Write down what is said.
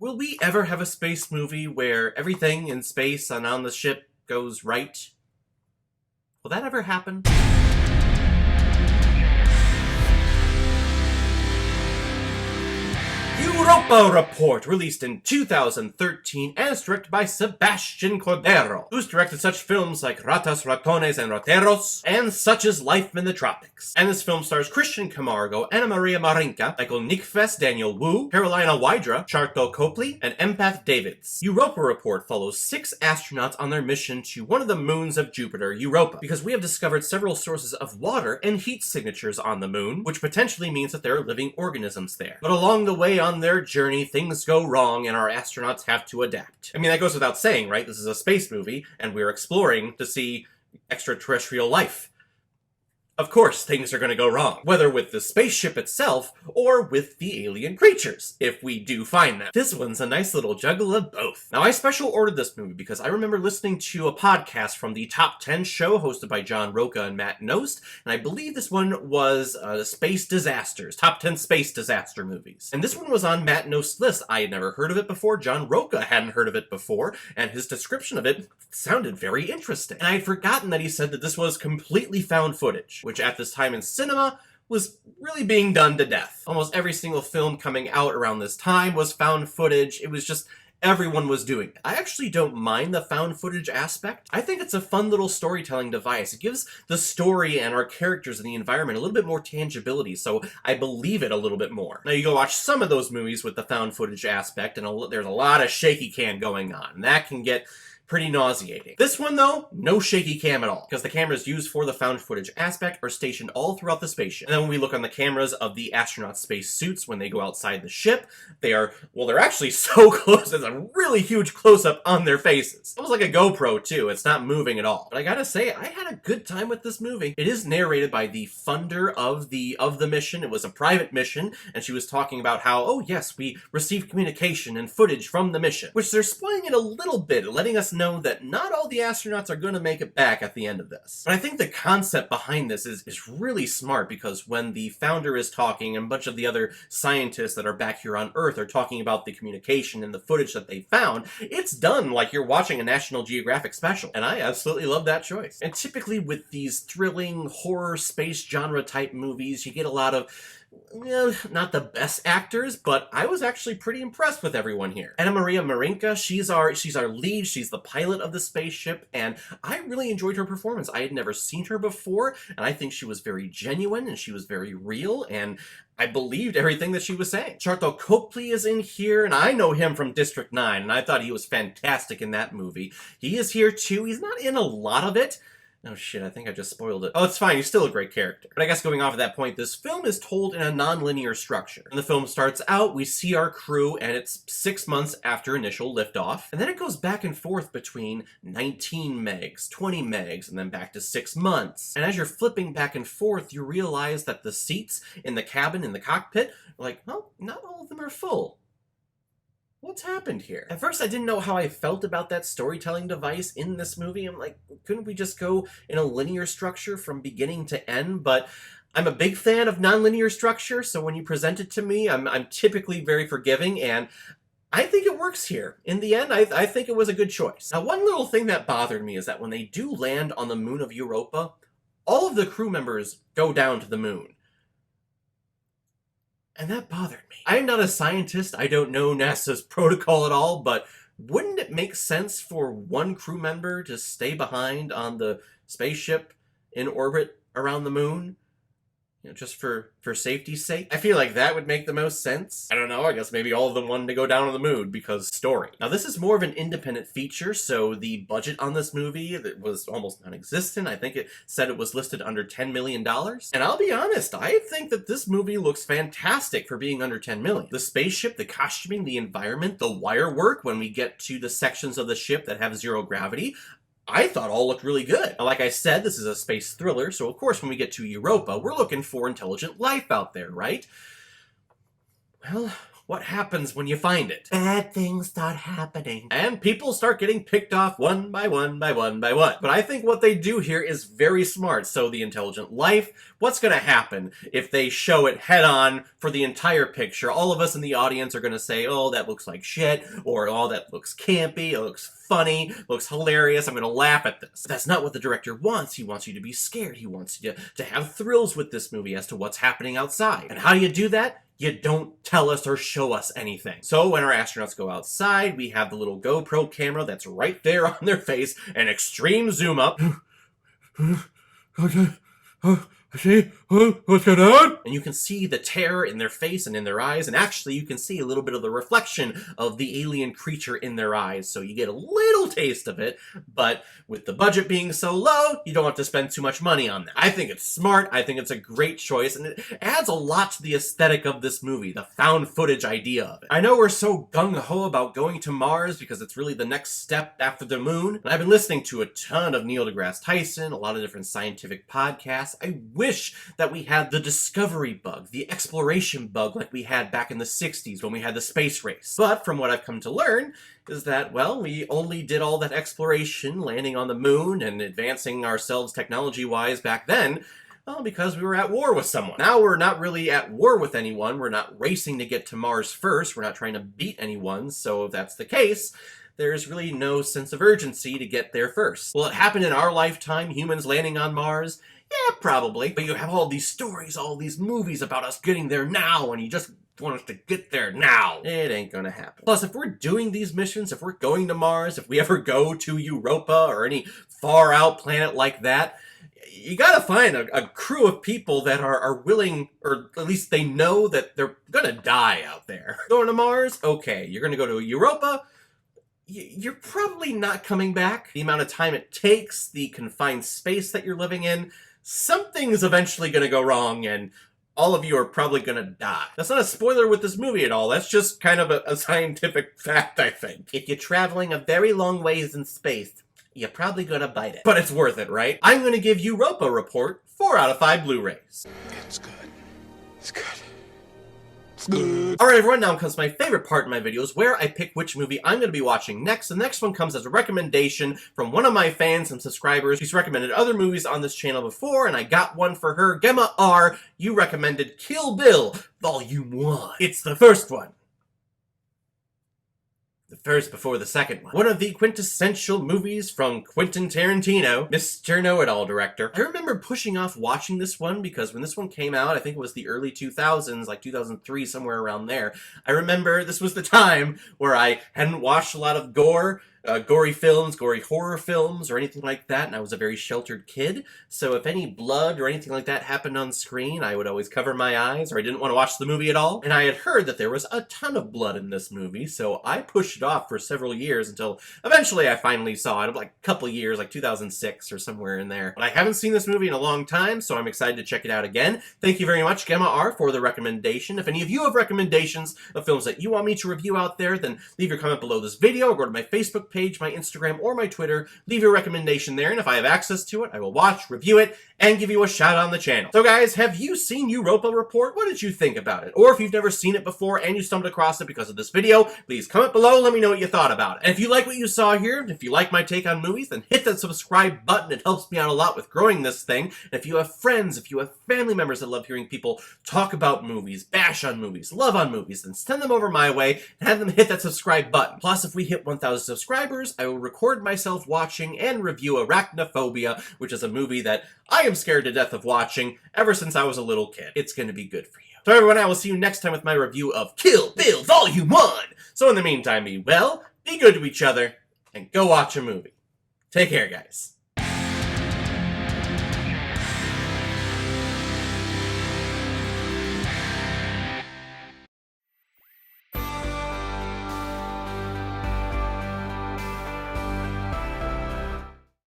Will we ever have a space movie where everything in space and on the ship goes right? Will that ever happen? Europa Report, released in 2013 and is directed by Sebastian Cordero, who's directed such films like Ratas, Ratones, and Rateros, and such as Life in the Tropics. And this film stars Christian Camargo, Ana Maria Marinka, Michael Nickfest, Daniel Wu, Carolina Wydra, Charto Copley, and Empath Davids. Europa Report follows 6 astronauts on their mission to one of the moons of Jupiter, Europa, because we have discovered several sources of water and heat signatures on the moon, which potentially means that there are living organisms there. But along the way on their journey, things go wrong and our astronauts have to adapt. I mean, that goes without saying, right? This is a space movie, and we're exploring to see extraterrestrial life. Of course, things are going to go wrong, whether with the spaceship itself or with the alien creatures, if we do find them. This one's a nice little juggle of both. Now, I special ordered this movie because I remember listening to a podcast from the Top 10 show hosted by John Roca and Matt Nost, and I believe this one was Space Disasters, Top 10 Space Disaster Movies. And this one was on Matt Nost's list. I had never heard of it before, John Roca hadn't heard of it before, and his description of it sounded very interesting. And I had forgotten that he said that this was completely found footage, which at this time in cinema was really being done to death. Almost every single film coming out around this time was found footage. It was just everyone was doing it. I actually don't mind the found footage aspect. I think it's a fun little storytelling device. It gives the story and our characters and the environment a little bit more tangibility, so I believe it a little bit more. Now, you go watch some of those movies with the found footage aspect, and there's a lot of shaky cam going on, and that can get pretty nauseating. This one, though, no shaky cam at all, because the cameras used for the found footage aspect are stationed all throughout the spaceship. And then when we look on the cameras of the astronaut space suits when they go outside the ship, they're actually so close. There's a really huge close-up on their faces. Almost like a GoPro, too. It's not moving at all. But I gotta say, I had a good time with this movie. It is narrated by the funder of the mission. It was a private mission, and she was talking about how, oh yes, we received communication and footage from the mission, which they're spoiling it a little bit, letting us know that not all the astronauts are going to make it back at the end of this. But I think the concept behind this is really smart, because when the founder is talking and a bunch of the other scientists that are back here on Earth are talking about the communication and the footage that they found, it's done like you're watching a National Geographic special. And I absolutely love that choice. And typically with these thrilling horror space genre type movies, you get a lot of not the best actors, but I was actually pretty impressed with everyone here. Ana Maria Marinka, she's our lead, she's the pilot of the spaceship, and I really enjoyed her performance. I had never seen her before, and I think she was very genuine, and she was very real, and I believed everything that she was saying. Charto Copley is in here, and I know him from District 9, and I thought he was fantastic in that movie. He is here too. He's not in a lot of it. Oh shit, I think I just spoiled it. Oh, it's fine, he's still a great character. But I guess going off of that point, this film is told in a non-linear structure. When the film starts out, we see our crew, and it's 6 months after initial liftoff. And then it goes back and forth between 19 megs, 20 megs, and then back to 6 months. And as you're flipping back and forth, you realize that the seats in the cabin, in the cockpit, like, well, not all of them are full. What's happened here? At first, I didn't know how I felt about that storytelling device in this movie. I'm like, couldn't we just go in a linear structure from beginning to end? But I'm a big fan of nonlinear structure, so when you present it to me, I'm typically very forgiving, and I think it works here. In the end, I think it was a good choice. Now, one little thing that bothered me is that when they do land on the moon of Europa, all of the crew members go down to the moon. And that bothered me. I'm not a scientist, I don't know NASA's protocol at all, but wouldn't it make sense for one crew member to stay behind on the spaceship in orbit around the moon? You know, just for safety's sake? I feel like that would make the most sense. I don't know, I guess maybe all of them wanted to go down on the moon because story. Now, this is more of an independent feature, so the budget on this movie that was almost non-existent. I think it said it was listed under $10 million. And I'll be honest, I think that this movie looks fantastic for being under $10 million. The spaceship, the costuming, the environment, the wire work when we get to the sections of the ship that have zero gravity, I thought all looked really good. Now, like I said, this is a space thriller, so of course when we get to Europa, we're looking for intelligent life out there, right? Well, what happens when you find it? Bad things start happening. And people start getting picked off one by one by one by one. But I think what they do here is very smart. So the intelligent life, what's going to happen if they show it head on for the entire picture? All of us in the audience are going to say, oh, that looks like shit, or oh, that looks campy, it looks funny, looks hilarious, I'm going to laugh at this. But that's not what the director wants. He wants you to be scared. He wants you to have thrills with this movie as to what's happening outside. And how do you do that? You don't tell us or show us anything. So when our astronauts go outside, we have the little GoPro camera that's right there on their face, an extreme zoom up. See? What's going on? And you can see the terror in their face and in their eyes, and actually you can see a little bit of the reflection of the alien creature in their eyes, so you get a little taste of it, but with the budget being so low, you don't have to spend too much money on that. I think it's smart, I think it's a great choice, and it adds a lot to the aesthetic of this movie, the found footage idea of it. I know we're so gung-ho about going to Mars because it's really the next step after the moon, and I've been listening to a ton of Neil deGrasse Tyson, a lot of different scientific podcasts. I wish that we had the discovery bug, the exploration bug like we had back in the 60s when we had the space race. But from what I've come to learn is that, well, we only did all that exploration, landing on the moon and advancing ourselves technology-wise back then, well, because we were at war with someone. Now we're not really at war with anyone. We're not racing to get to Mars first. We're not trying to beat anyone. So if that's the case, there's really no sense of urgency to get there first. Will it happen in our lifetime, humans landing on Mars? Yeah, probably. But you have all these stories, all these movies about us getting there now, and you just want us to get there now. It ain't gonna happen. Plus, if we're doing these missions, if we're going to Mars, if we ever go to Europa or any far out planet like that, you gotta find a crew of people that are willing, or at least they know that they're gonna die out there. Going to Mars? Okay. You're gonna go to Europa? You're probably not coming back. The amount of time it takes, the confined space that you're living in, something's eventually going to go wrong, and all of you are probably going to die. That's not a spoiler with this movie at all. That's just kind of a scientific fact, I think. If you're traveling a very long ways in space, you're probably going to bite it. But it's worth it, right? I'm going to give Europa Report 4 out of 5 Blu-rays. It's good. It's good. Alright everyone, now comes my favorite part in my videos, where I pick which movie I'm going to be watching next. The next one comes as a recommendation from one of my fans and subscribers. She's recommended other movies on this channel before, and I got one for her. Gemma R., you recommended Kill Bill, Volume 1. It's the first one. The first before the second one. One of the quintessential movies from Quentin Tarantino, Mr. Know-It-All director. I remember pushing off watching this one because when this one came out, I think it was the early 2000s, like 2003, somewhere around there. I remember this was the time where I hadn't watched a lot of gory films, gory horror films, or anything like that, and I was a very sheltered kid, so if any blood or anything like that happened on screen, I would always cover my eyes, or I didn't want to watch the movie at all. And I had heard that there was a ton of blood in this movie, so I pushed it off for several years until eventually I finally saw it, like a couple years, like 2006 or somewhere in there. But I haven't seen this movie in a long time, so I'm excited to check it out again. Thank you very much, Gemma R., for the recommendation. If any of you have recommendations of films that you want me to review out there, then leave your comment below this video, or go to my Facebook page, my Instagram, or my Twitter. Leave your recommendation there, and if I have access to it, I will watch, review it, and give you a shout out on the channel. So guys, have you seen Europa Report? What did you think about it? Or if you've never seen it before and you stumbled across it because of this video, please comment below, let me know what you thought about it. And if you like what you saw here, if you like my take on movies, then hit that subscribe button. It helps me out a lot with growing this thing. And if you have friends, if you have family members that love hearing people talk about movies, bash on movies, love on movies, then send them over my way and have them hit that subscribe button. Plus, if we hit 1,000 subscribers, I will record myself watching and review Arachnophobia, which is a movie that I am scared to death of watching ever since I was a little kid. It's going to be good for you. So everyone, I will see you next time with my review of Kill Bill Volume 1. So in the meantime, be well, be good to each other, and go watch a movie. Take care, guys.